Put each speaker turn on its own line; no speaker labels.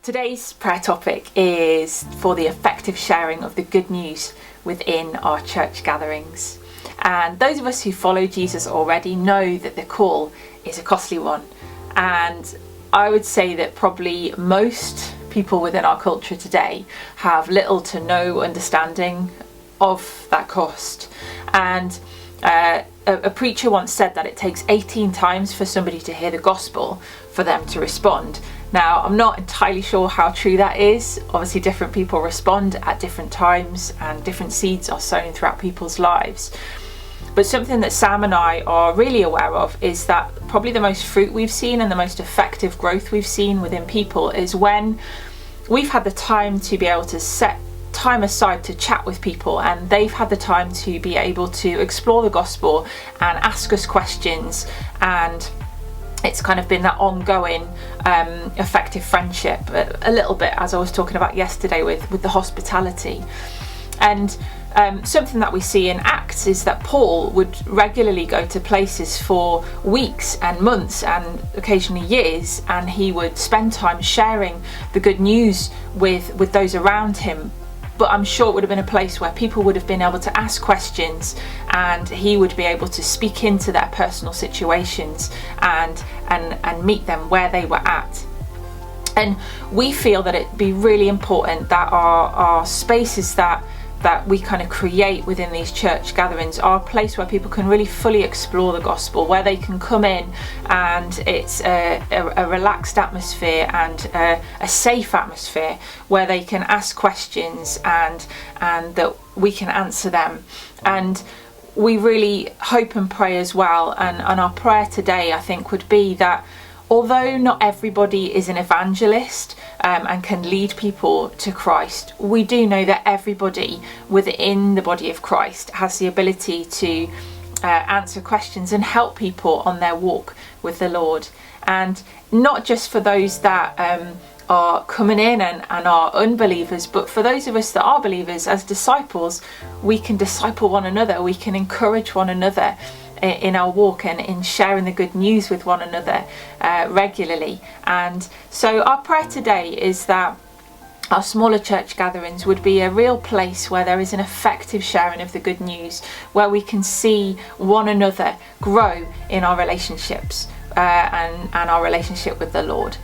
Today's prayer topic is for the effective sharing of the good news within our church gatherings. And those of us who follow Jesus already know that the call is a costly one. And I would say that probably most people within our culture today have little to no understanding of that cost. And a preacher once said that it takes 18 times for somebody to hear the gospel for them to respond. Now, I'm not entirely sure how true that is. Obviously, different people respond at different times and different seeds are sown throughout people's lives. But something that Sam and I are really aware of is that probably the most fruit we've seen and the most effective growth we've seen within people is when we've had the time to be able to set time aside to chat with people, and they've had the time to be able to explore the gospel and ask us questions, and it's kind of been that ongoing effective friendship, a little bit as I was talking about yesterday with the hospitality. And something that we see in Acts is that Paul would regularly go to places for weeks and months and occasionally years, and he would spend time sharing the good news with those around him. But I'm sure it would have been a place where people would have been able to ask questions, and he would be able to speak into their personal situations and meet them where they were at. And we feel that it'd be really important that our spaces that we kind of create within these church gatherings are a place where people can really fully explore the gospel, where they can come in and it's a relaxed atmosphere and a safe atmosphere where they can ask questions and that we can answer them. And we really hope and pray as well, and our prayer today I think would be that although not everybody is an evangelist and can lead people to Christ, we do know that everybody within the body of Christ has the ability to answer questions and help people on their walk with the Lord. And not just for those that are coming in and are unbelievers, but for those of us that are believers, as disciples, we can disciple one another, we can encourage one another in our walk and in sharing the good news with one another regularly. And so our prayer today is that our smaller church gatherings would be a real place where there is an effective sharing of the good news, where we can see one another grow in our relationships and our relationship with the Lord.